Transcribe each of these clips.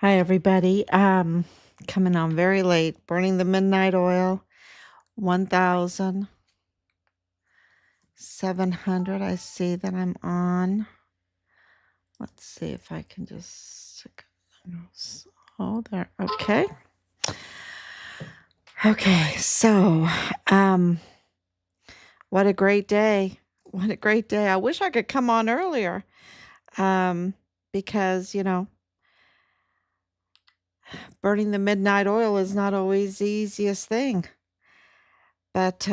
Hi, everybody. Coming on very late, burning the midnight oil, 1,700. I see that I'm on. Let's see if I can just. Oh, there. Okay. Okay. So, what a great day. What a great day. I wish I could come on earlier. Because, burning the midnight oil is not always the easiest thing. But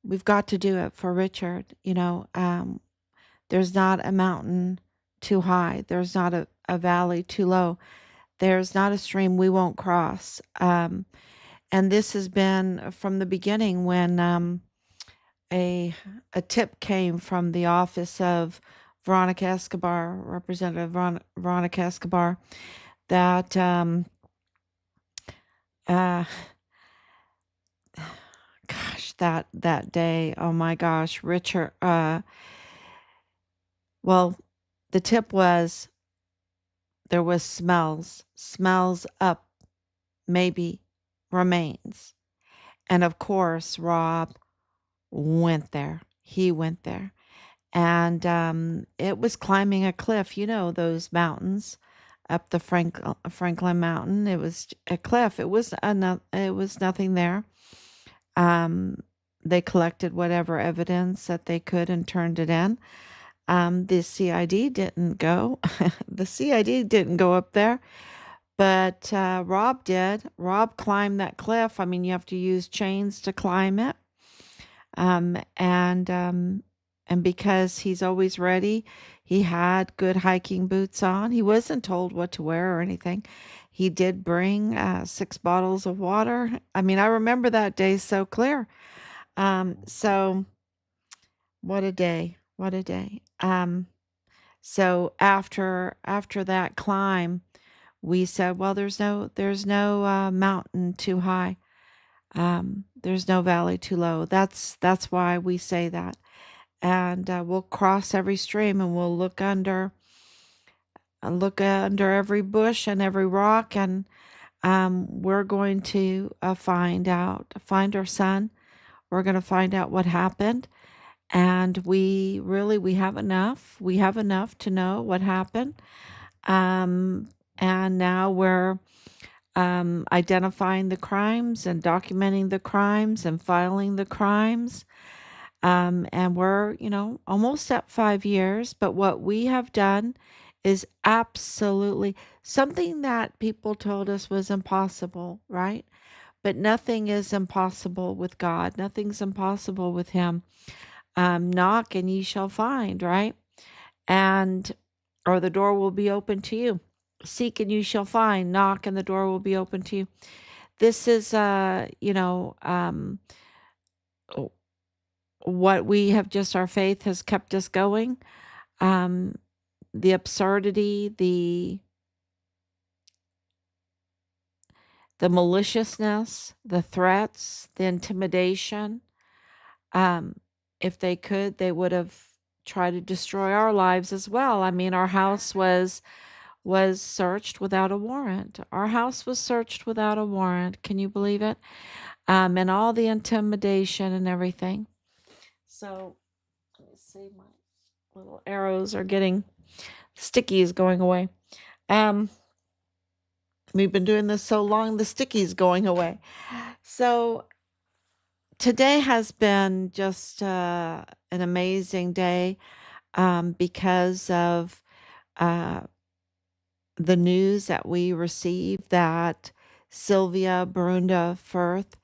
we've got to do it for Richard. There's not a mountain too high. There's not a valley too low. There's not a stream we won't cross. And this has been from the beginning when a tip came from the office of Veronica Escobar, Representative Veronica Escobar, that gosh, that day, oh my gosh, Richard, well, the tip was there was smells up, maybe remains. And of course, Rob went there. He went there. And it was climbing a cliff, those mountains up the Franklin Mountain. It was a cliff. It was nothing there. They collected whatever evidence that they could and turned it in. The CID didn't go. The CID didn't go up there, but Rob did. Rob climbed that cliff. I mean, you have to use chains to climb it. And because he's always ready, he had good hiking boots on. He wasn't told what to wear or anything. He did bring 6 bottles of water. I mean, I remember that day so clear. So what a day. What a day. So after that climb, we said, well, there's no mountain too high. There's no valley too low. That's why we say that. And we'll cross every stream and we'll look under every bush and every rock, and we're going to find our son. We're going to find out what happened. And we have enough. We have enough to know what happened. And now we're identifying the crimes and documenting the crimes and filing the crimes. And we're, almost at 5 years. But what we have done is absolutely something that people told us was impossible, right? But nothing is impossible with God. Nothing's impossible with Him. Knock and ye shall find, right? And or the door will be open to you. Seek and you shall find. Knock and the door will be open to you. This is what we have, just our faith has kept us going. The absurdity, the maliciousness, the threats, the intimidation. If they could, they would have tried to destroy our lives as well. I mean, our house was searched without a warrant. Our house was searched without a warrant. Can you believe it? And all the intimidation and everything. So let me see, my little arrows are getting sticky, is going away. We've been doing this so long, the sticky is going away. So today has been just an amazing day because of the news that we received that Sylvia Barunda Firth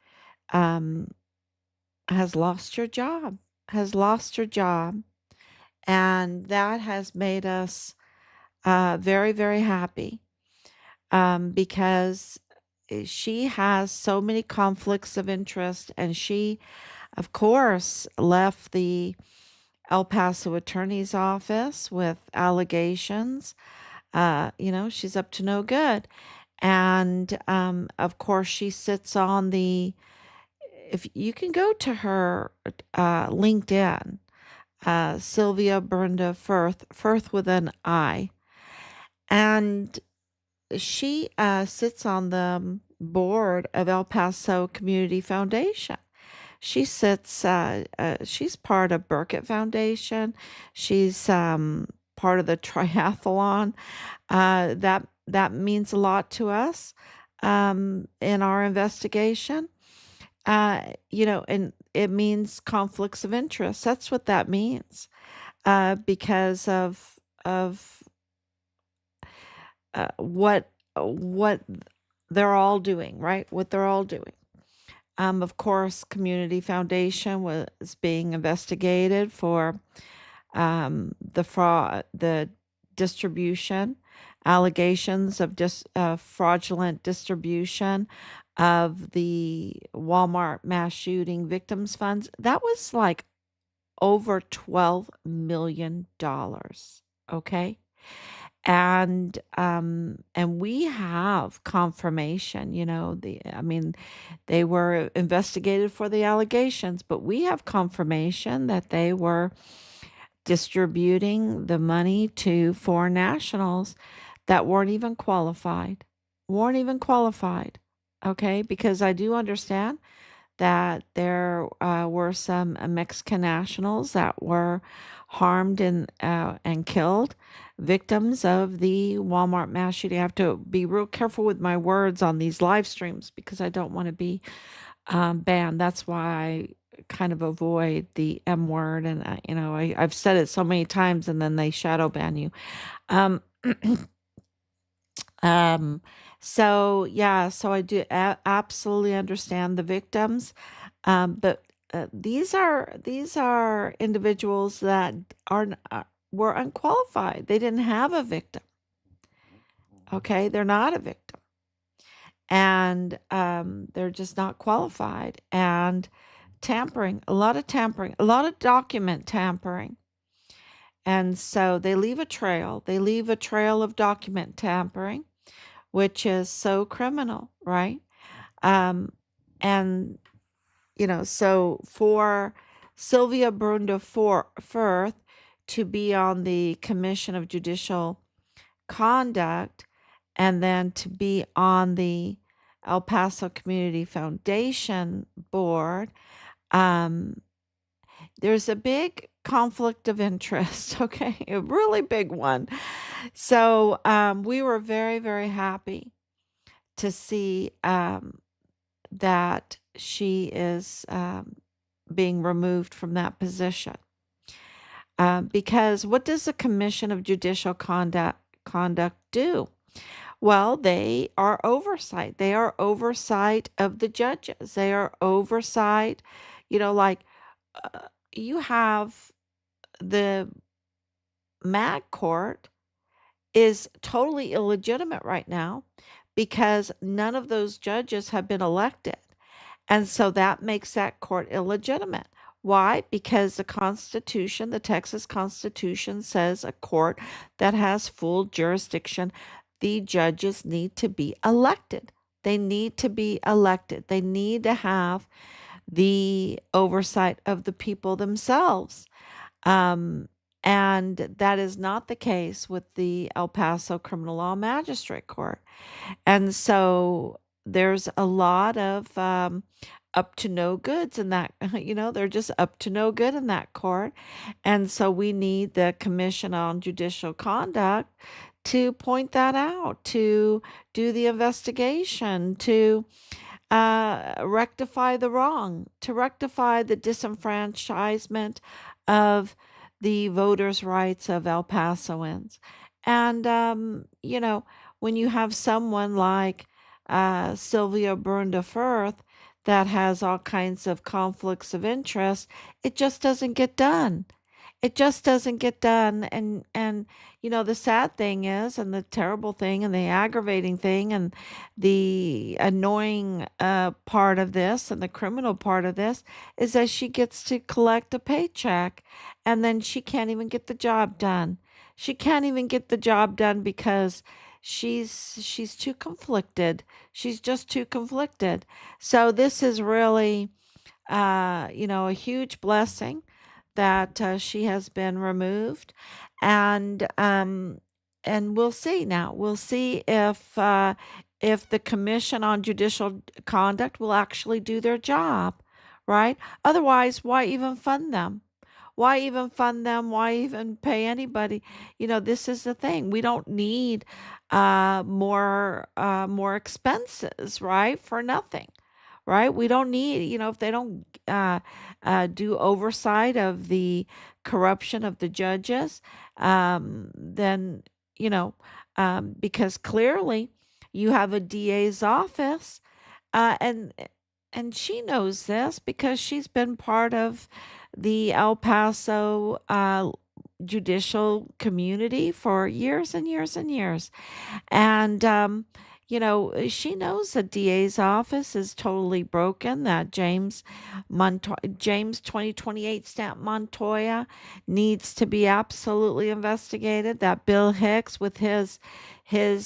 has lost her job, and that has made us very, very happy because she has so many conflicts of interest, and she, of course, left the El Paso attorney's office with allegations. She's up to no good. And of course, she sits on if you can go to her LinkedIn, Sylvia Brenda Firth with an I. And she sits on the board of El Paso Community Foundation. She's part of Burkett Foundation. She's part of the triathlon. That means a lot to us in our investigation. And it means conflicts of interest. That's what that means, because of what they're all doing, right? What they're all doing. Of course, Community Foundation was being investigated for the fraud, the distribution, allegations of fraudulent distribution of the Walmart mass shooting victims funds. That was like over $12 million. Okay. And we have confirmation, they were investigated for the allegations, but we have confirmation that they were distributing the money to foreign nationals that weren't even qualified. Okay, because I do understand that there were some Mexican nationals that were harmed and killed, victims of the Walmart mass shooting. I have to be real careful with my words on these live streams because I don't want to be banned. That's why I kind of avoid the M word, and I've said it so many times, and then they shadow ban you. Um, um, so yeah, so I do absolutely understand the victims, but these are individuals that were unqualified. They didn't have a victim. Okay, they're not a victim, and they're just not qualified. And tampering, a lot of document tampering. And so they leave a trail. They leave a trail of document tampering, which is so criminal, right? Um, and, so for Sylvia Brunda Firth to be on the Commission of Judicial Conduct and then to be on the El Paso Community Foundation board, um, there's a big conflict of interest, okay? A really big one. So we were very, very happy to see that she is being removed from that position. Because what does the Commission of Judicial Conduct do? Well, they are oversight. They are oversight of the judges. They are oversight, like you have the MAG court is totally illegitimate right now because none of those judges have been elected. And so that makes that court illegitimate. Why? Because the Constitution, the Texas Constitution says a court that has full jurisdiction, the judges need to be elected. They need to be elected. They need to have the oversight of the people themselves. Um, and that is not the case with the El Paso Criminal Law Magistrate Court. And so there's a lot of up to no goods in that, they're just up to no good in that court. And so we need the Commission on Judicial Conduct to point that out, to do the investigation, to rectify the wrong, to rectify the disenfranchisement of the voters' rights of El Pasoans. And, when you have someone like Sylvia Brunda Firth that has all kinds of conflicts of interest, it just doesn't get done. It just doesn't get done. And the sad thing is, and the terrible thing, and the aggravating thing, and the annoying part of this, and the criminal part of this, is that she gets to collect a paycheck, and then she can't even get the job done. She can't even get the job done because she's too conflicted. She's just too conflicted. So this is really, a huge blessing that she has been removed. And and we'll see now. We'll see if the Commission on Judicial Conduct will actually do their job, right? Otherwise, why even fund them? Why even fund them? Why even pay anybody? This is the thing. We don't need more expenses, right? For nothing, right? We don't need, if they don't do oversight of the corruption of the judges, then, you know, because clearly you have a DA's office, and she knows this because she's been part of the El Paso judicial community for years and years and years. And, she knows the DA's office is totally broken, that James 2028 stamp Montoya needs to be absolutely investigated, that Bill Hicks with his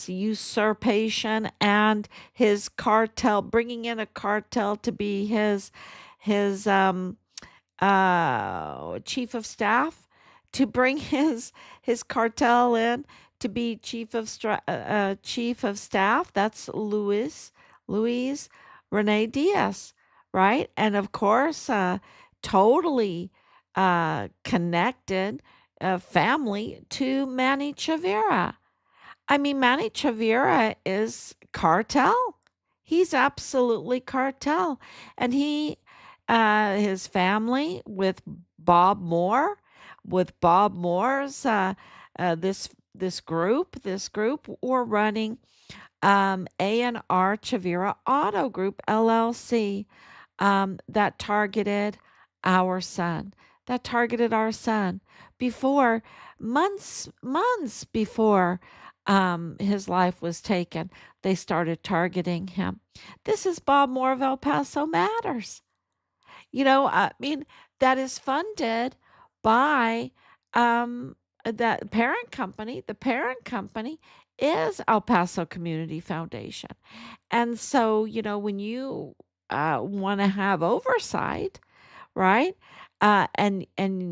usurpation and his cartel, bringing in a cartel to be his chief of staff, to bring his cartel in to be chief of staff. That's Luis Rene Diaz, right? And of course, totally connected family to Manny Chavira. I mean, Manny Chavira is cartel. He's absolutely cartel. And his family Bob Moore, with Bob Moore's, this group were running A&R Chavira Auto Group LLC, that targeted our son. That targeted our son before months before his life was taken. They started targeting him. This is Bob Moore of El Paso Matters. I mean, that is funded by that parent company. The parent company is El Paso Community Foundation. And so, when you want to have oversight, right? And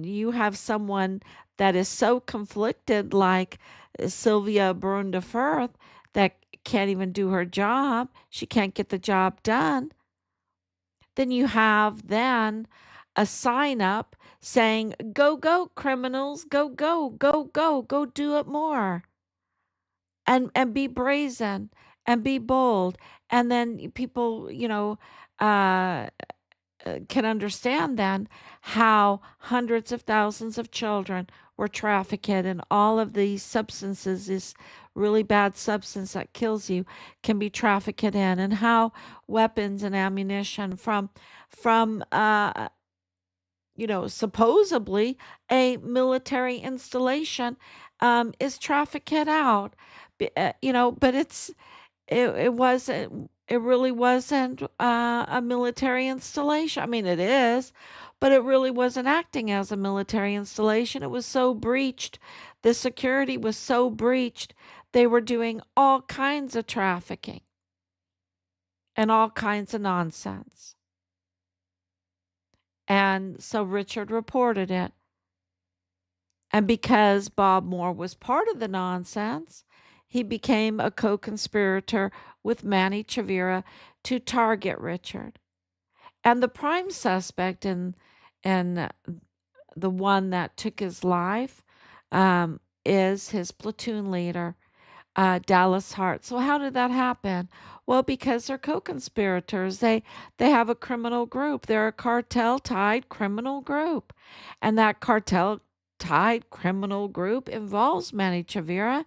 you have someone that is so conflicted, like Sylvia Brunda Firth, that can't even do her job. She can't get the job done. Then you have a sign up saying, "Go, go, criminals, go, go, go, go, go, do it more." And be brazen and be bold. And then people, uh, can understand then how hundreds of thousands of children were trafficked, and all of these substances, this really bad substance that kills you, can be trafficked in, and how weapons and ammunition from supposedly a military installation is trafficked out. But it really wasn't a military installation. I mean, it is, but it really wasn't acting as a military installation. It was so breached. The security was so breached. They were doing all kinds of trafficking and all kinds of nonsense. And so Richard reported it. And because Bob Moore was part of the nonsense, he became a co-conspirator with Manny Chavira to target Richard. And the prime suspect in the one that took his life is his platoon leader, Dallas Hart. So how did that happen? Well, because they're co-conspirators. They have a criminal group. They're a cartel-tied criminal group. And that cartel-tied criminal group involves Manny Chavira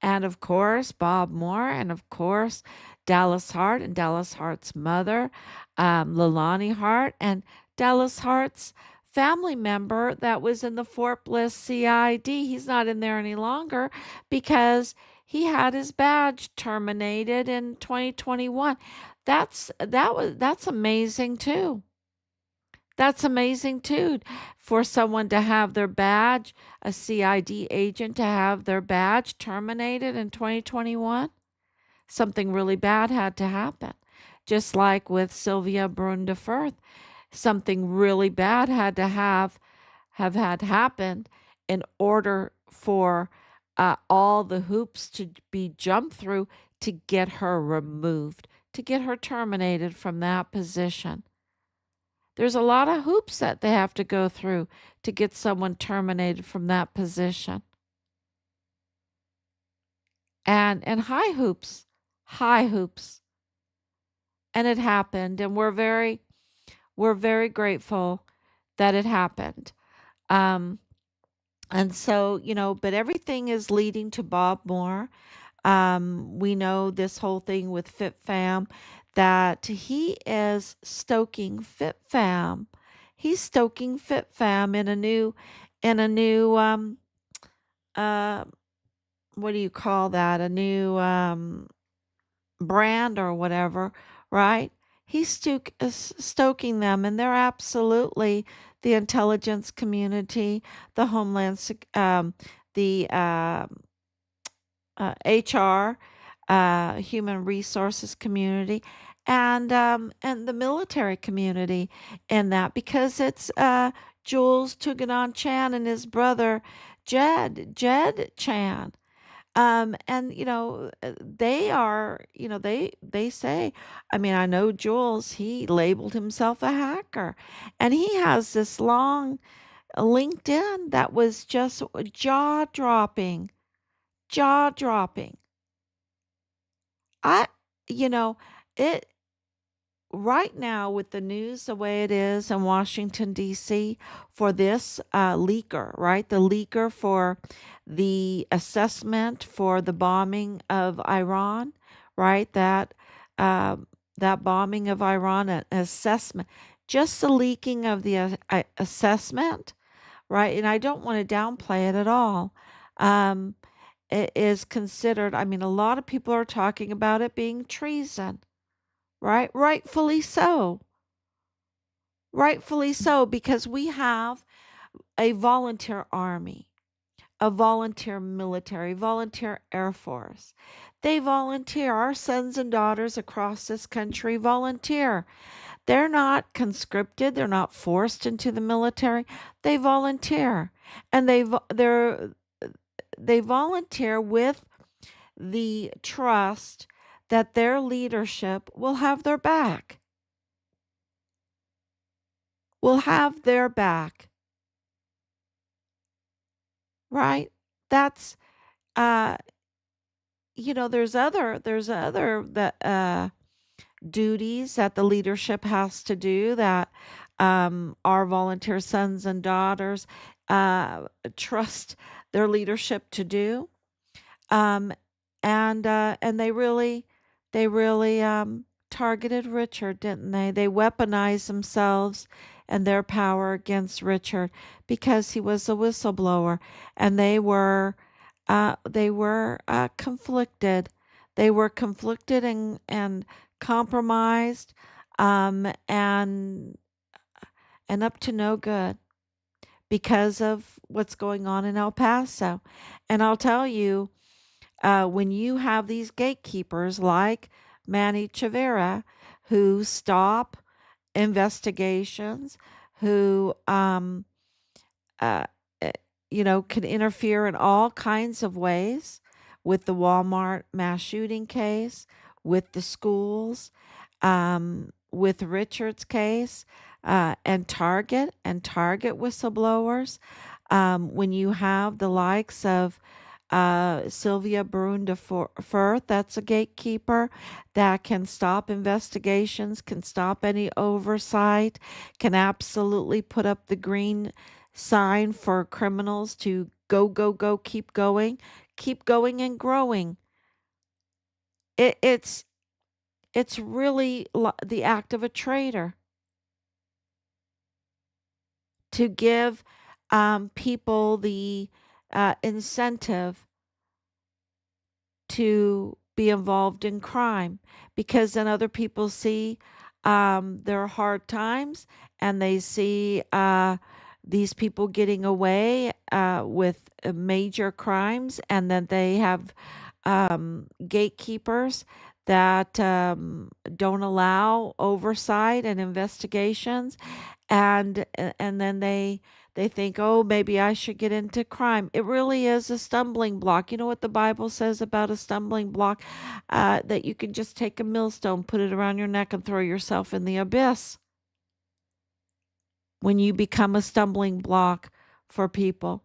and, of course, Bob Moore, and, of course, Dallas Hart and Dallas Hart's mother, Leilani Hart, and Dallas Hart's family member that was in the Fort Bliss CID. He's not in there any longer because he had his badge terminated in 2021. That's amazing too. That's amazing too, for someone to have their badge, a CID agent to have their badge terminated in 2021. Something really bad had to happen. Just like with Sylvia Brunda Firth, something really bad had to have had happened in order for all the hoops to be jumped through to get her removed, to get her terminated from that position. There's a lot of hoops that they have to go through to get someone terminated from that position. And high hoops. And it happened, and we're very grateful that it happened. Um, and so, but everything is leading to Bob Moore. We know this whole thing with FitFam, that he is stoking FitFam. He's stoking FitFam in a new, uh, what do you call that? A new, brand or whatever, right? He's stoking them, and they're absolutely the intelligence community, the the HR, human resources community, and the military community in that, because it's Jules Chan and his brother Jed Chan. And they are, they say, I mean, I know Jules, he labeled himself a hacker, and he has this long LinkedIn that was just jaw dropping, jaw dropping. I, you know, it right now, with the news the way it is in Washington, D.C., for this leaker, right? The leaker for the assessment for the bombing of Iran, right? Uh, that bombing of Iran, an assessment, just the leaking of the assessment, right? And I don't want to downplay it at all. Um, it is considered, I mean, a lot of people are talking about it being treason, right? Rightfully so. Rightfully so, because we have a volunteer army, a volunteer military, volunteer Air Force. They volunteer. Our sons and daughters across this country volunteer. They're not conscripted, they're not forced into the military. They volunteer. And they volunteer with the trust that their leadership will have their back. Will have their back, right? That's uh there's other that duties that the leadership has to do, that our volunteer sons and daughters uh trust their leadership to do. Um and they really targeted Richard, didn't they? They weaponized themselves and their power against Richard because he was a whistleblower, and they were conflicted. They were conflicted and compromised, and up to no good because of what's going on in El Paso. And I'll tell you, when you have these gatekeepers like Manny Chavira, who stop investigations, who uh, eh, can interfere in all kinds of ways with the Walmart mass shooting case, with the schools, with Richard's case, and target whistleblowers. When you have the likes of Sylvia Brun de Firth, that's a gatekeeper that can stop investigations, can stop any oversight, can absolutely put up the green sign for criminals to go, go, go, keep going and growing. It's really the act of a traitor to give people the incentive to be involved in crime, because then other people see their hard times, and they see these people getting away with major crimes, and then they have gatekeepers that don't allow oversight and investigations, and then They think, oh, maybe I should get into crime. It really is a stumbling block. You know what the Bible says about a stumbling block? That you can just take a millstone, put it around your neck, and throw yourself in the abyss when you become a stumbling block for people.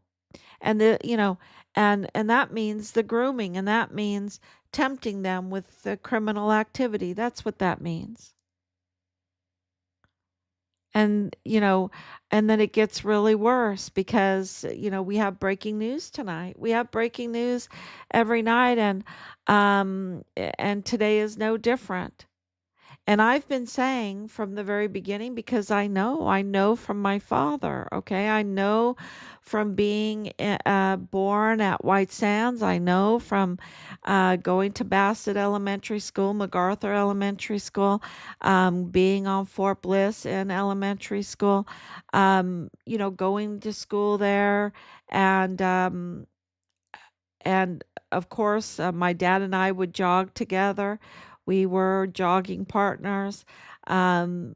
And and that means the grooming, and that means tempting them with the criminal activity. That's what that means. And and then it gets really worse because we have breaking news tonight. We have breaking news every night, and today is no different. And I've been saying from the very beginning, because I know from my father, okay? I know from being born at White Sands. I know from going to Bassett Elementary School, MacArthur Elementary School, being on Fort Bliss in elementary school, going to school there, and and of course, my dad and I would jog together. We were jogging partners. Um,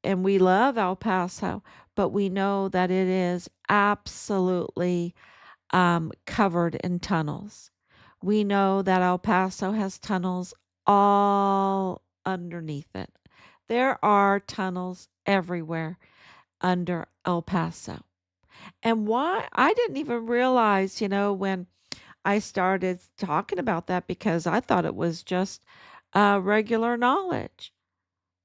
and we love El Paso, but we know that it is absolutely covered in tunnels. We know that El Paso has tunnels all underneath it. There are tunnels everywhere under El Paso. And why I didn't even realize, when I started talking about that, because I thought it was just regular knowledge.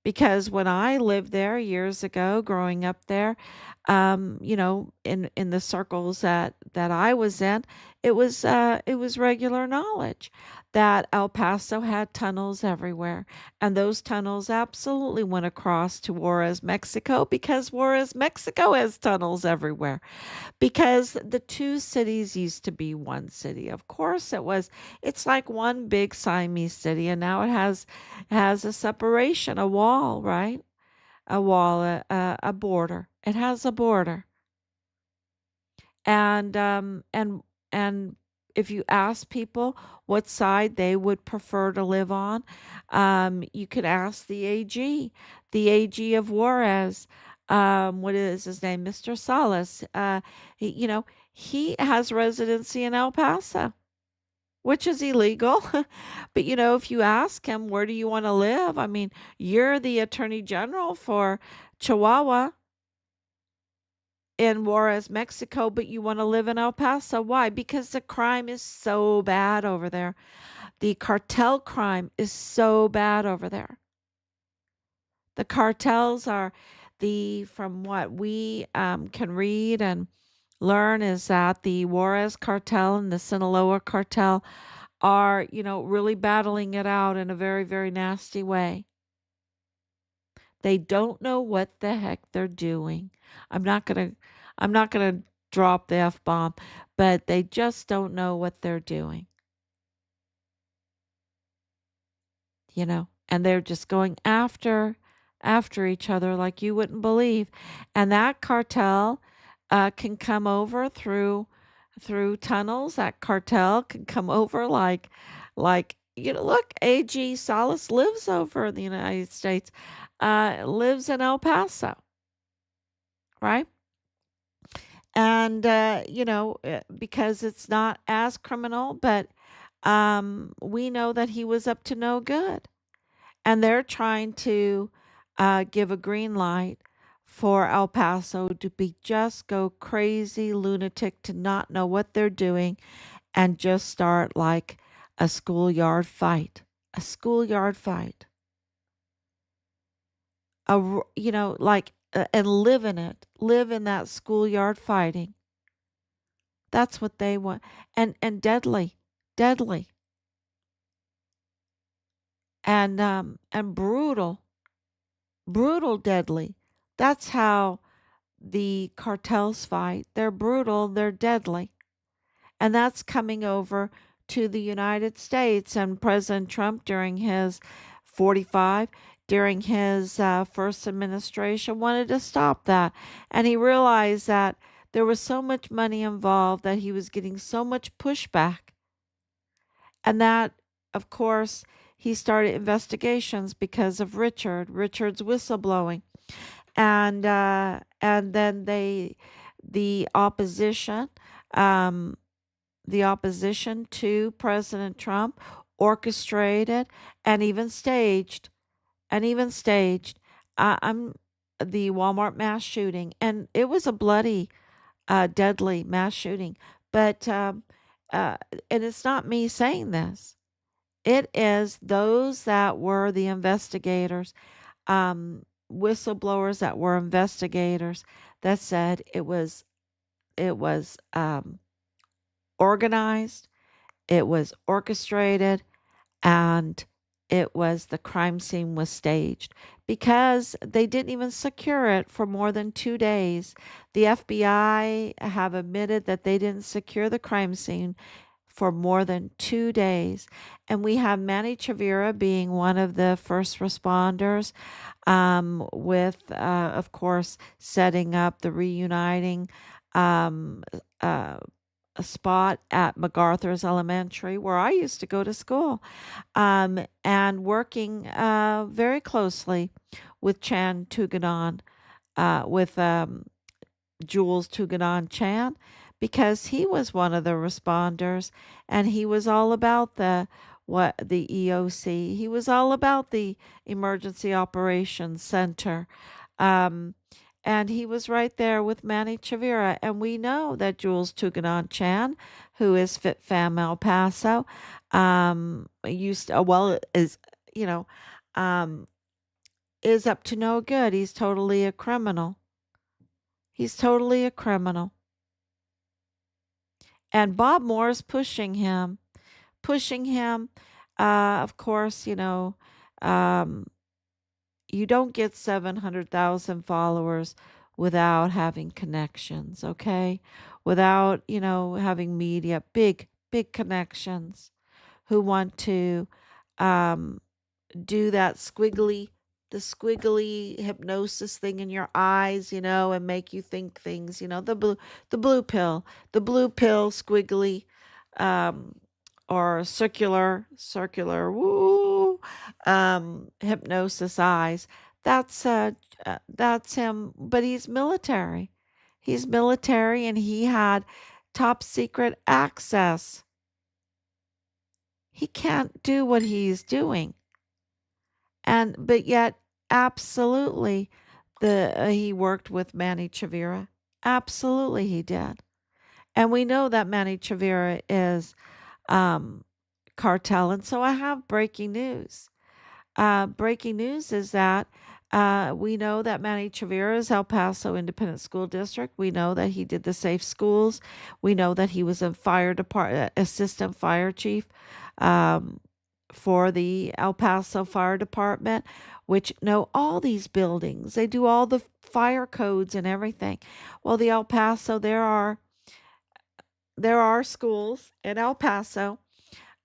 Because when I lived there years ago, growing up there, in the circles that I was in, it was regular knowledge that El Paso had tunnels everywhere, and those tunnels absolutely went across to Juarez, Mexico, because Juarez, Mexico has tunnels everywhere. Because the two cities used to be one city. Of course it was. It's like one big Siamese city, and now it has a separation, a wall, right? A wall, a border. It has a border. And and if you ask people what side they would prefer to live on, you could ask the AG of Juarez. What is his name? Mr. Salas. He has residency in El Paso, which is illegal. But if you ask him, where do you want to live? I mean, you're the attorney general for Chihuahua in Juarez, Mexico, but you want to live in El Paso. Why? Because the crime is so bad over there. The cartel crime is so bad over there. The cartels are from what we can read and learn, is that the Juarez cartel and the Sinaloa cartel are, really battling it out in a very, very nasty way. They don't know what the heck they're doing. I'm not going to I'm not going to drop the F bomb, but they just don't know what they're doing, and they're just going after each other like you wouldn't believe. And that cartel can come over through tunnels. That cartel can come over like look, AG Salas lives over in the United States, lives in El Paso, right? And because it's not as criminal, but we know that he was up to no good, and they're trying to give a green light for El Paso to be just go crazy lunatic, to not know what they're doing, and just start like a schoolyard fight, a schoolyard fight, and live in it, live in that schoolyard fighting. That's what they want. And deadly, deadly, and brutal, brutal, deadly. That's how the cartels fight. They're brutal, they're deadly. And that's coming over to the United States. And President Trump, during his 45, during his first administration, wanted to stop that. And he realized that there was so much money involved, that he was getting so much pushback. And that, of course, he started investigations because of Richard's whistleblowing. And then the opposition, um, the opposition to President Trump orchestrated and even staged I'm the Walmart mass shooting, and it was a bloody, deadly mass shooting. But uh, and it's not me saying this; it is those that were the investigators, whistleblowers that were investigators that said it was organized, it was orchestrated, and the crime scene was staged because they didn't even secure it for more than 2 days. The FBI have admitted that they didn't secure the crime scene for more than 2 days. And we have Manny Chavira being one of the first responders, with, of course, setting up the reuniting um, uh, a spot at MacArthur's Elementary, where I used to go to school, and working very closely with Chan Tuganon, with Jules Chan, because he was one of the responders, and he was all about the EOC. He was all about the Emergency Operations Center. Um, and he was right there with Manny Chavira. And we know that Jules Chan, who is FitFam El Paso, is, you know, um, is up to no good. He's totally a criminal. He's totally a criminal. And Bob Moore's pushing him. Of course, um, you don't get 700,000 followers without having connections, okay? Without, having media, big, big connections who want to um, do that squiggly hypnosis thing in your eyes, and make you think things, the blue pill squiggly, um, or circular, woo, hypnosis eyes. That's him, but he's military. He's military, and he had top secret access. He can't do what he's doing. But yet, absolutely, he worked with Manny Chavira. Absolutely, he did. And we know that Manny Chavira is um, cartel. And so I have breaking news. Breaking news is that we know that Manny Chavira is El Paso Independent School District. We know that he did the safe schools. We know that he was a fire department assistant fire chief, um, for the El Paso Fire Department, which know all these buildings. They do all the fire codes and everything. Well, the El Paso, there are schools in El Paso,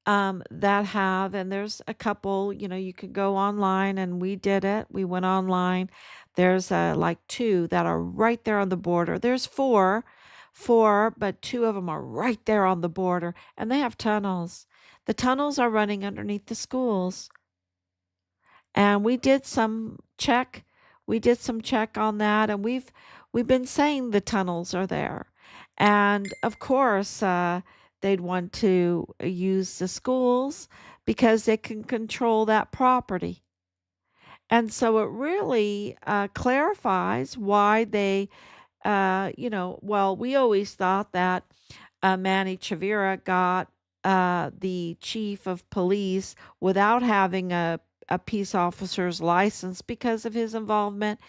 that have, and there's a couple, you could go online, and we did it. We went online. There's like two that are right there on the border. There's four, but two of them are right there on the border, and they have tunnels. The tunnels are running underneath the schools. And we did some check on that, and we've been saying the tunnels are there. And of course, they'd want to use the schools because they can control that property. And so it really clarifies why well, we always thought that Manny Chavira got the chief of police without having a peace officer's license because of his involvement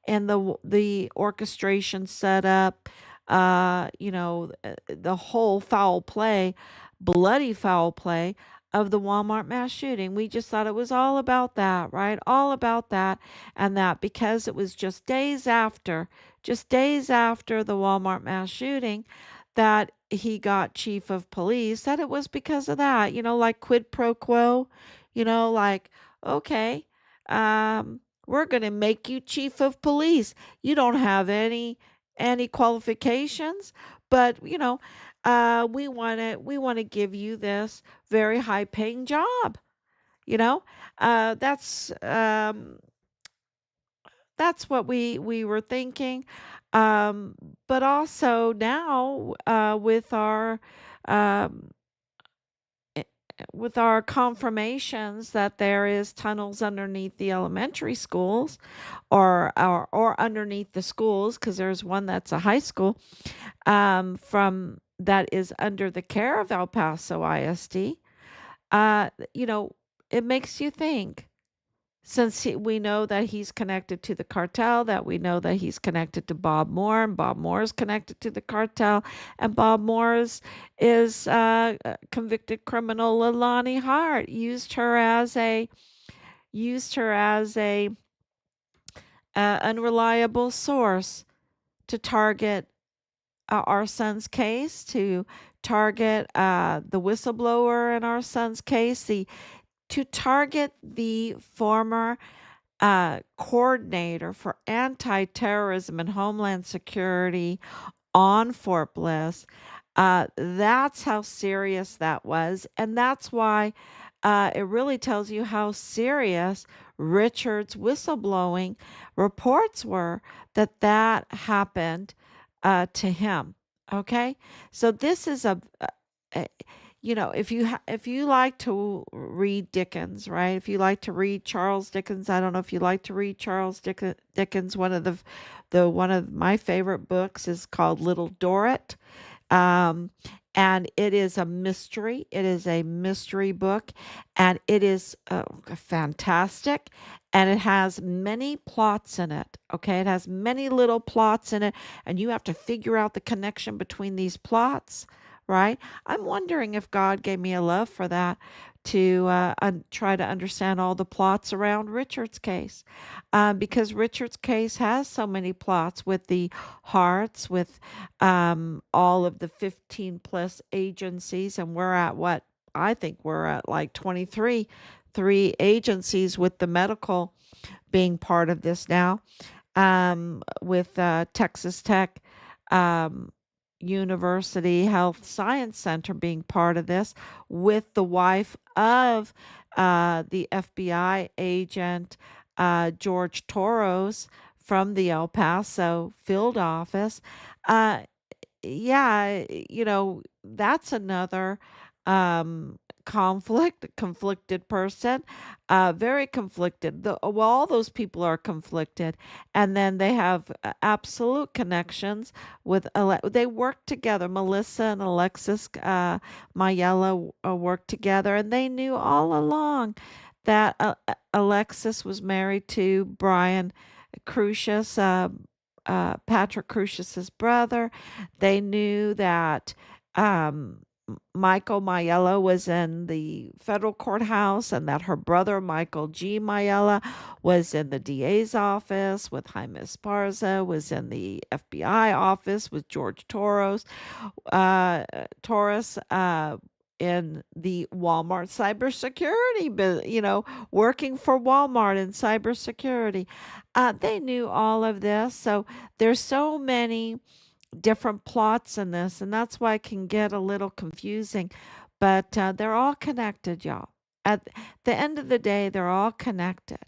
in the orchestration setup, the whole bloody foul play of the Walmart mass shooting. We just thought it was all about that, right? All about that, and that because it was just days after the Walmart mass shooting, that he got chief of police, that it was because of that, like quid pro quo, like, okay, we're going to make you chief of police. You don't have any qualifications, but we want to give you this very high paying job. You know, uh, that's um, that's what we were thinking. Um, but also now um, i- with our confirmations that there is tunnels underneath the elementary schools or underneath the schools, because there's one that's a high school from that is under the care of El Paso ISD. You know, it makes you think, since we know that he's connected to the cartel, that we know that he's connected to Bob Moore, and Bob Moore is connected to the cartel, and Bob Moore is convicted criminal Lalani Hart used her as a unreliable source to target our son's case, to target the whistleblower in our son's case, to target the former coordinator for anti-terrorism and homeland security on Fort Bliss. That's how serious that was. And that's why it really tells you how serious Richard's whistleblowing reports were, that happened to him. Okay. So this is a if you like to read Dickens, right? If you like to read Charles Dickens, I don't know if you like to read Charles Dickens. One of my favorite books is called Little Dorrit. Um, and it is a mystery. It is a mystery book, and it is fantastic. And it has many plots in it. Okay, it has many little plots in it, and you have to figure out the connection between these plots, right? I'm wondering if God gave me a love for that, to try to understand all the plots around Richard's case, because Richard's case has so many plots with the Hearts, with all of the 15 plus agencies, and we're at what I think we're at like 23 three agencies, with the medical being part of this now, with Texas Tech um, University Health Science Center being part of this, with the wife of the FBI agent George Toros from the El Paso field office. Uh, yeah, that's another conflicted person, very conflicted. Well, all those people are conflicted, and then they have absolute connections with. They work together. Melissa and Alexis Mayella worked together, and they knew all along that Alexis was married to Brian Crucius, Patrick Crucius's brother. They knew that Michael Mayella was in the federal courthouse, and that her brother, Michael G. Mayella, was in the DA's office with Jaime Esparza, was in the FBI office with George Torres, in the Walmart cybersecurity, working for Walmart in cybersecurity. They knew all of this. So there's so many different plots in this, and that's why it can get a little confusing. But they're all connected, y'all. At the end of the day, they're all connected.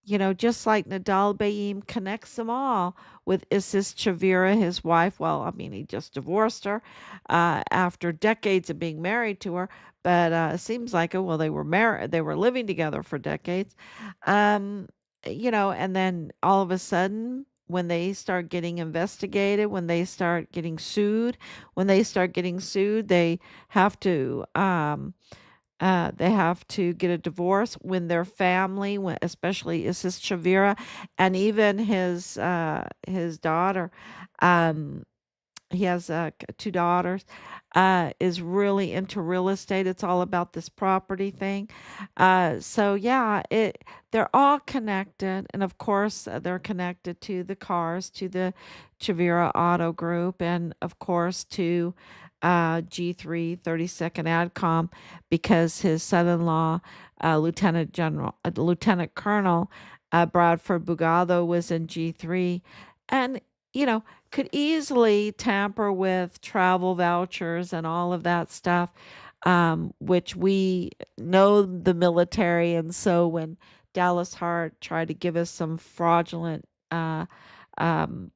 Just like Nadal Bayim connects them all with Isis Chavira, his wife. Well, I mean, he just divorced her after decades of being married to her, but it seems like it. Well, they were married, they were living together for decades. Um, and then all of a sudden, when they start getting investigated, when they start getting sued, have to they have to get a divorce, when their family, especially Isis Chavira, and even his daughter, um, he has two daughters, is really into real estate. It's all about this property thing. So yeah, they're all connected, and of course they're connected to the cars, to the Chavira Auto Group, and of course to G3 32nd AdCom, because his son-in-law, Lieutenant Colonel Bradford Bugado, was in G3, and you know could easily tamper with travel vouchers and all of that stuff, which we know the military. And so when Dallas Hart tried to give us some fraudulent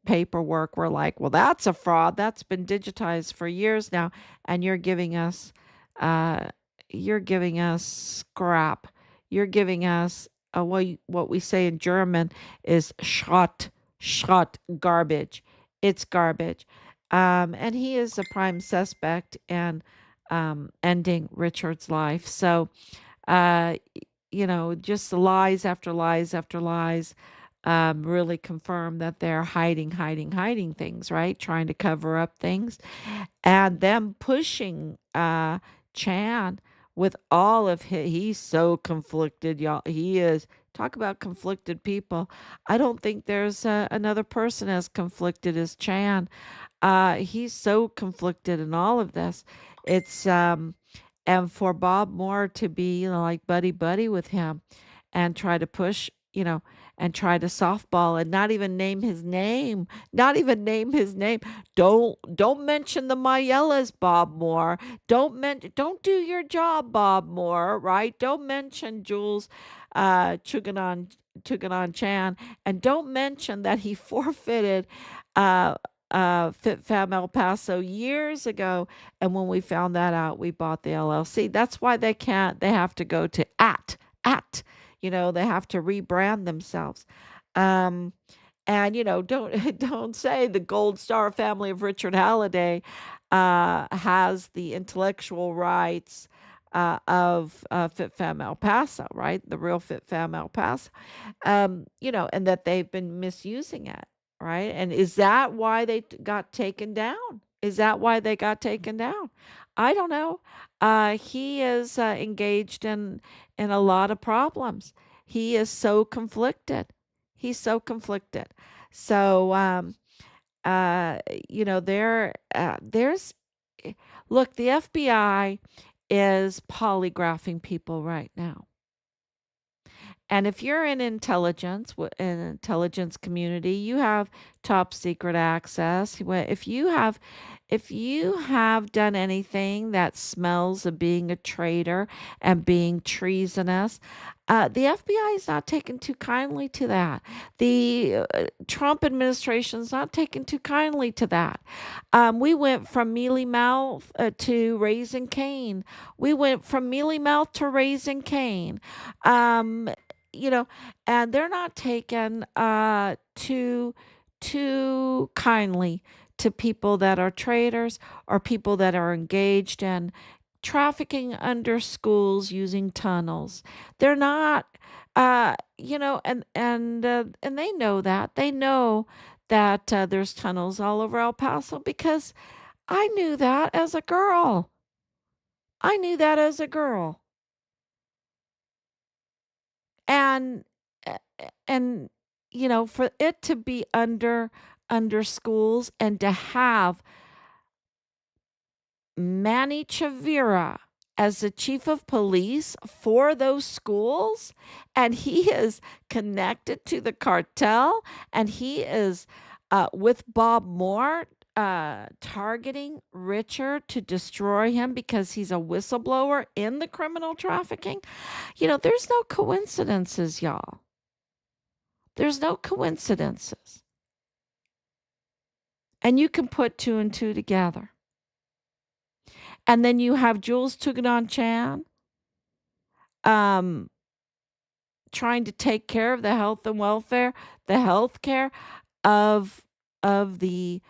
paperwork, we're like, well, that's a fraud. That's been digitized for years now, and uh, you're giving us scrap. You're giving us what we say in German is Schrott, garbage. It's garbage. And he is a prime suspect in ending Richard's life. So, uh, just the lies after lies after lies really confirm that they're hiding things, right? Trying to cover up things. And them pushing Chan with all of he's so conflicted, y'all. He is. Talk about conflicted people. I don't think there's another person as conflicted as Chan. He's so conflicted in all of this. It's and for Bob Moore to be, like buddy buddy with him and try to push, and try to softball and not even name his name. Not even name his name. Don't mention the Mayellas, Bob Moore. Don't do your job, Bob Moore, right? Don't mention Jules Chuganon Chan, and don't mention that he forfeited uh FitFam El Paso years ago. And when we found that out, we bought the LLC. That's why they have to go to they have to rebrand themselves. Um, and don't don't say the Gold Star family of Richard Halliday has the intellectual rights of FitFam El Paso, right? The real FitFam El Paso, and that they've been misusing it, right? And is that why they got taken down? Is that why they got taken down? I don't know. He is engaged in a lot of problems. He is so conflicted. He's so conflicted. So, uh, there's look, the FBI is polygraphing people right now. And if you're in an intelligence community, you have top secret access. If you have done anything that smells of being a traitor and being treasonous, the FBI is not taking too kindly to that. The Trump administration is not taking too kindly to that. We went from mealy mouth to raising Cain. We went from mealy mouth to raising Cain. Um, you know, and they're not taken too kindly to people that are traitors or people that are engaged in trafficking under schools using tunnels. They're not, and they know that. They know that there's tunnels all over El Paso because I knew that as a girl. I knew that as a girl. And and for it to be under schools and to have Manny Chavira as the chief of police for those schools, and he is connected to the cartel, and he is with Bob Moore targeting Richard to destroy him because he's a whistleblower in the criminal trafficking. There's no coincidences, y'all. There's no coincidences. And you can put two and two together. And then you have Jules Chan um, trying to take care of the health and welfare, the health care of the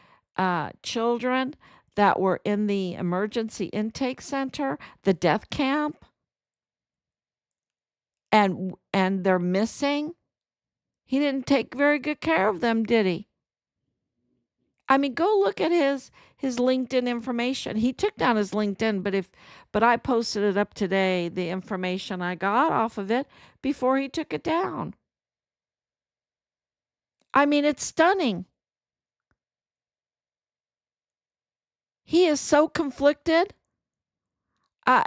children that were in the emergency intake center, the death camp, and they're missing. He didn't take very good care of them, did he? I mean, go look at his LinkedIn information. He took down his LinkedIn, but I posted it up today, the information I got off of it before he took it down. I mean, it's stunning. He is so conflicted.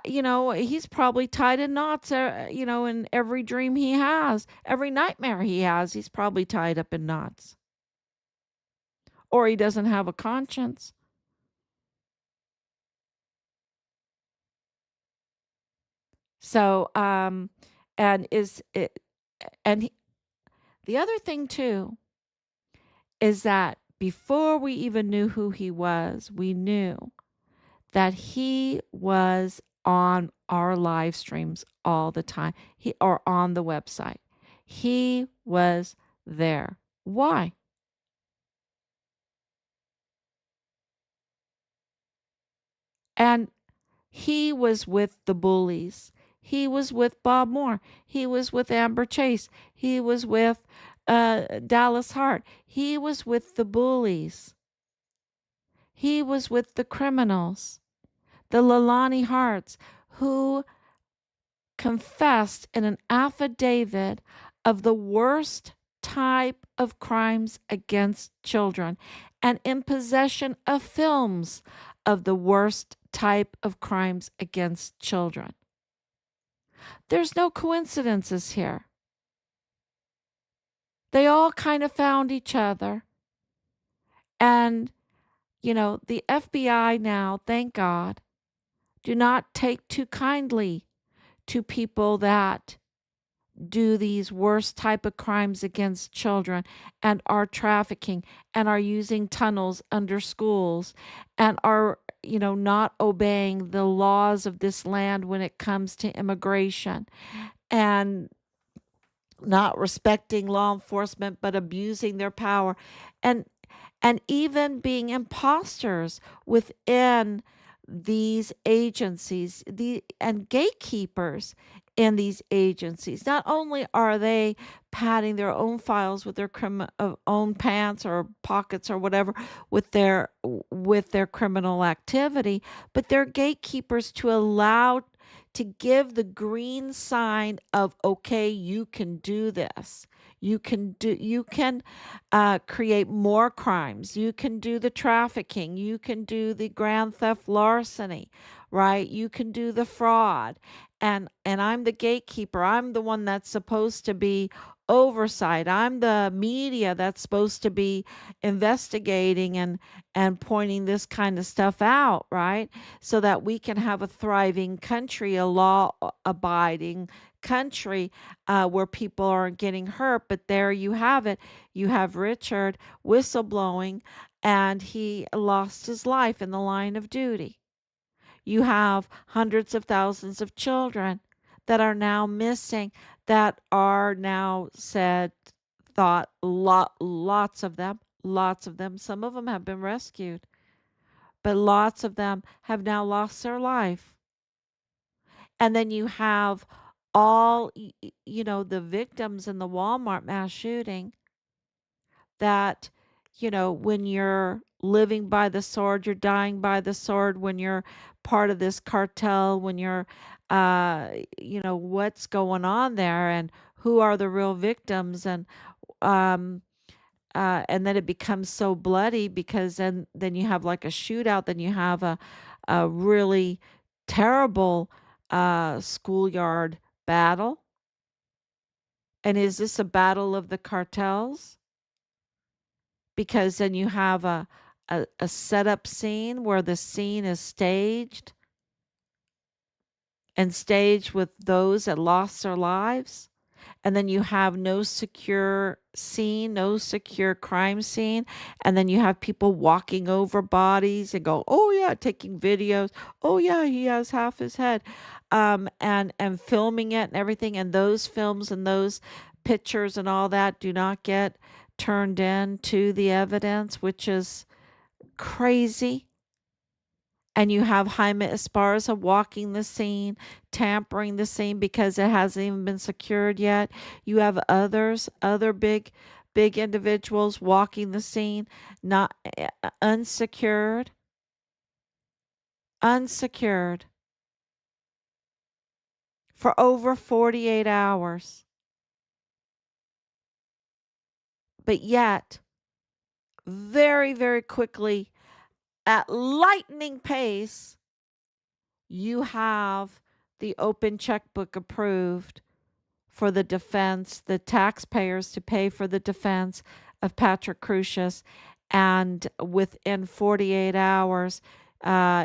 He's probably tied in knots, in every dream he has, every nightmare he has, he's probably tied up in knots. Or he doesn't have a conscience. So, and is it, and he, the other thing too is that before we even knew who he was, we knew that he was on our live streams all the time. Or on the website. He was there. Why? And he was with the bullies. He was with Bob Moore. He was with Amber Chase. He was with Dallas Hart. He was with the bullies. He was with the criminals, the Leilani Harts, who confessed in an affidavit of the worst type of crimes against children and in possession of films of the worst type of crimes against children. There's no coincidences here. They all kind of found each other. And, the FBI now, thank God, do not take too kindly to people that do these worst type of crimes against children and are trafficking and are using tunnels under schools and are not obeying the laws of this land when it comes to immigration and not respecting law enforcement but abusing their power and even being imposters within these agencies and gatekeepers in these agencies. Not only are they padding their own files with their own pants or pockets or whatever with their criminal activity, but they're gatekeepers to allow to give the green sign of, okay, you can do this. You can create more crimes. You can do the trafficking. You can do the grand theft larceny, right? You can do the fraud. And I'm the gatekeeper. I'm the one that's supposed to be oversight. I'm the media that's supposed to be investigating and pointing this kind of stuff out, right? So that we can have a thriving country, a law abiding country where people aren't getting hurt. But there you have it. You have Richard whistleblowing, and he lost his life in the line of duty. You have hundreds of thousands of children that are now missing, that are now thought, lots of them, some of them have been rescued, but lots of them have now lost their life. And then you have all, the victims in the Walmart mass shooting that, when you're living by the sword, you're dying by the sword, when you're part of this cartel, when you're, what's going on there and who are the real victims. Um, and then it becomes so bloody because then you have like a shootout, then you have a really terrible schoolyard battle. And is this a battle of the cartels? Because then you have a setup scene where the scene is staged and staged with those that lost their lives. And then you have no secure scene, no secure crime scene. And then you have people walking over bodies and go, oh yeah, taking videos. Oh yeah, he has half his head. And filming it and everything. And those films and those pictures and all that do not get turned in to the evidence, which is crazy. And you have Jaime Esparza walking the scene, tampering the scene because it hasn't even been secured yet. You have other big individuals walking the scene, not unsecured for over 48 hours. But yet, very, very quickly, at lightning pace, you have the open checkbook approved for the defense, the taxpayers to pay for the defense of Patrick Crusius. And within 48 hours,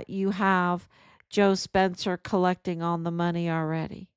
you have Joe Spencer collecting on the money already.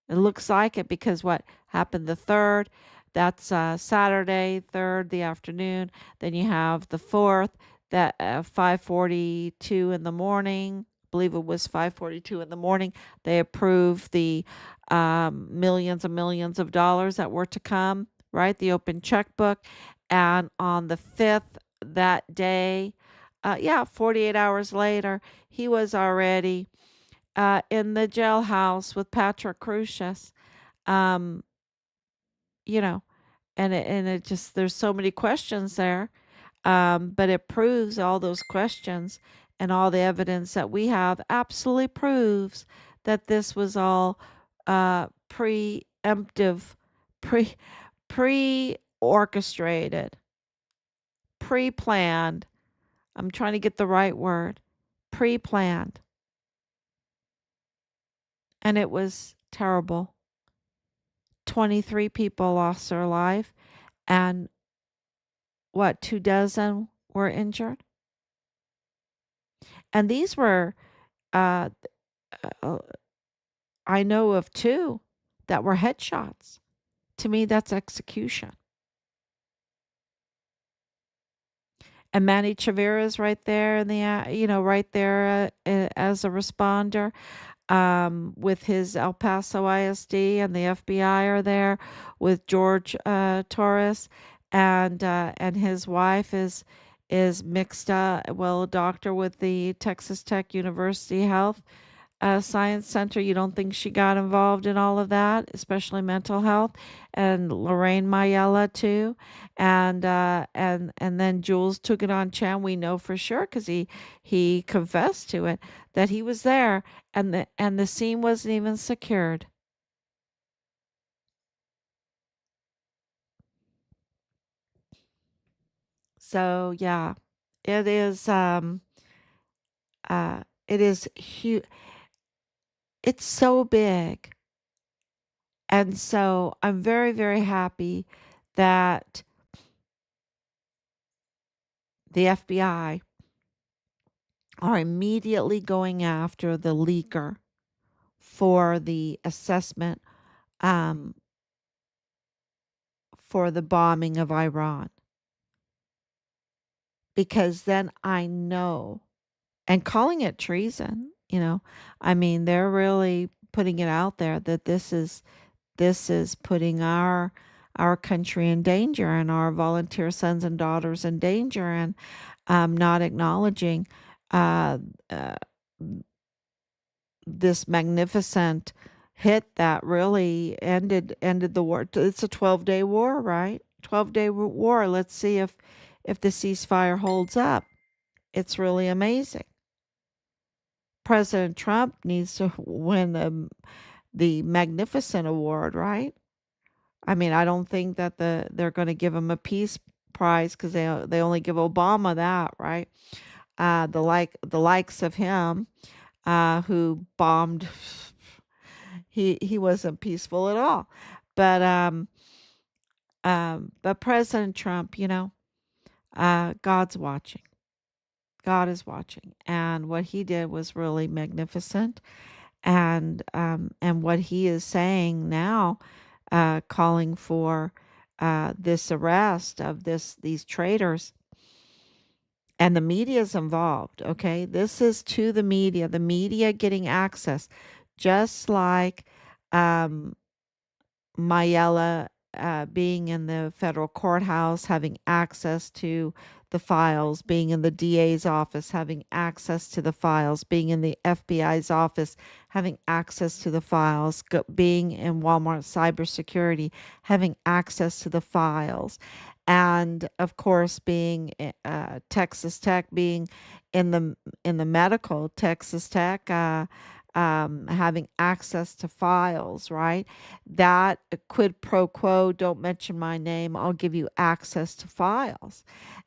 It looks like it because what happened the 3rd, That's Saturday, 3rd, the afternoon. Then you have the 4th, that 5:42 in the morning. I believe it was 5:42 in the morning. They approved the millions and millions of dollars that were to come, right? The open checkbook. And on the 5th, that day, 48 hours later, he was already in the jailhouse with Patrick Crucius. Um, you know, and it just there's so many questions there, but it proves all those questions and all the evidence that we have absolutely proves that this was all preemptive, pre pre-orchestrated, pre-planned. I'm trying to get the right word. Pre-planned. And it was terrible. 23 people lost their life, and what, 2 dozen were injured? And these were, uh, uh, I know of two that were headshots. To me, that's execution. And Manny Chavira is right there in the, right there as a responder, with his El Paso ISD, and the FBI are there with George Torres, and his wife is mixed up, well, a doctor with the Texas Tech University Health Science Center. You don't think she got involved in all of that, especially mental health, and Lorraine Mayella too, and then Jules took it on Chan. We know for sure because he confessed to it that he was there, and the scene wasn't even secured. So yeah, it is it is huge. It's so big, and so I'm very very happy that the FBI are immediately going after the leaker for the assessment, um, for the bombing of Iran, because then I know, and calling it treason, I mean, they're really putting it out there that this is putting our country in danger, and our volunteer sons and daughters in danger, and not acknowledging uh, uh, this magnificent hit that really ended the war. It's a 12-day war, right? 12-day war. Let's see if the ceasefire holds up. It's really amazing. President Trump needs to win the Magnificent Award, right? I mean, I don't think that they're going to give him a peace prize because they only give Obama that, right? The likes of him, who bombed. He wasn't peaceful at all. But President Trump, God's watching. God is watching, and what he did was really magnificent. And what he is saying now, calling for this arrest of these traitors, and the media is involved. Okay, this is to the media getting access, just like um, Mayella being in the federal courthouse, having access to the files, being in the DA's office, having access to the files, being in the FBI's office, having access to the files, being in Walmart cybersecurity, having access to the files, and of course being Texas Tech, being in the medical Texas Tech. Having access to files, right? That quid pro quo, don't mention my name, I'll give you access to files.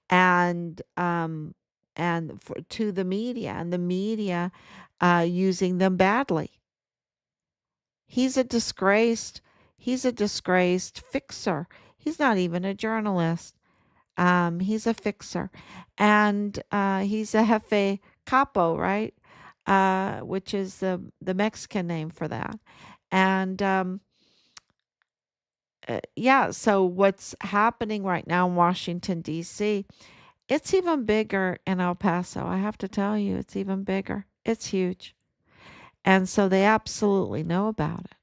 And to the media, and the media using them badly. He's a disgraced he's a disgraced fixer. He's not even a journalist. He's a fixer. And he's a jefe capo, right? Which is the Mexican name for that. And yeah, so what's happening right now in Washington, D.C., it's even bigger in El Paso. I have to tell you, it's even bigger. It's huge. And so they absolutely know about it.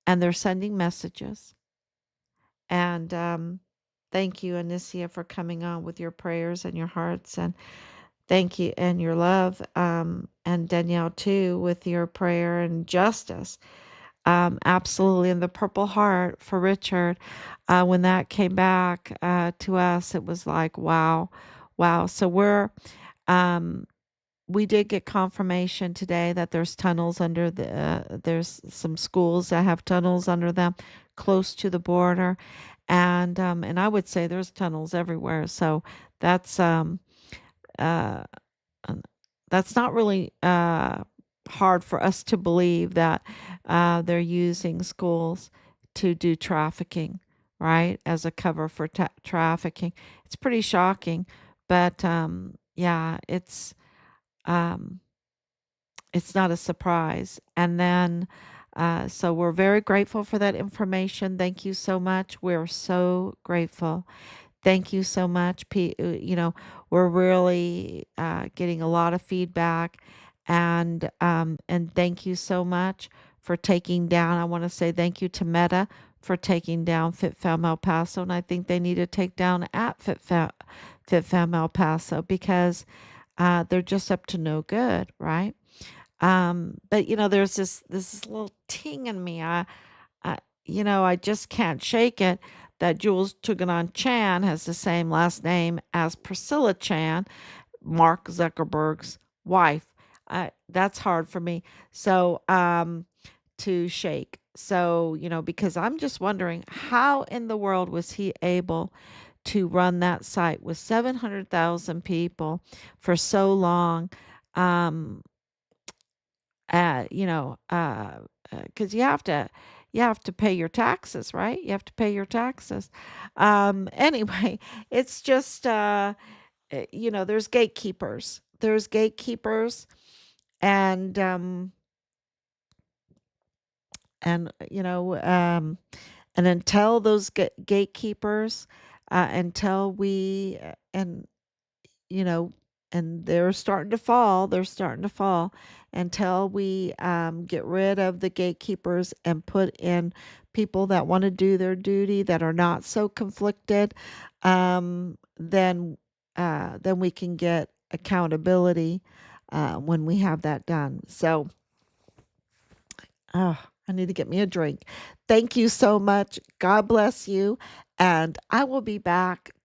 And they're sending messages. And thank you, Anicia, for coming on with your prayers and your hearts. And thank you and your love. And Danielle, too, with your prayer and justice. Absolutely. And the Purple Heart for Richard, when that came back to us, it was like, wow, wow. So um, we did get confirmation today that there's tunnels under there's some schools that have tunnels under them close to the border. And I would say there's tunnels everywhere. So that's, uh, um, that's not really hard for us to believe that they're using schools to do trafficking, right? As a cover for trafficking. It's pretty shocking, but yeah, um, it's not a surprise. And then, so we're very grateful for that information. Thank you so much. We're so grateful. Thank you so much. We're really getting a lot of feedback, and thank you so much for taking down. I want to say thank you to Meta for taking down FitFam El Paso, and I think they need to take down at FitFam El Paso because they're just up to no good, right? But there's this little ting in me. I I just can't shake it that Jules Chan has the same last name as Priscilla Chan, Mark Zuckerberg's wife. That's hard for me. So to shake. So, because I'm just wondering how in the world was he able to run that site with 700,000 people for so long? Um, uh, you know, uh, because you have to pay your taxes, right? You have to pay your taxes. Anyway, it's just there's gatekeepers. There's gatekeepers, and and you know and until those gatekeepers, until we and you know, and they're starting to fall. They're starting to fall until we get rid of the gatekeepers and put in people that want to do their duty that are not so conflicted. Then we can get accountability when we have that done. So, I need to get me a drink. Thank you so much. God bless you, and I will be back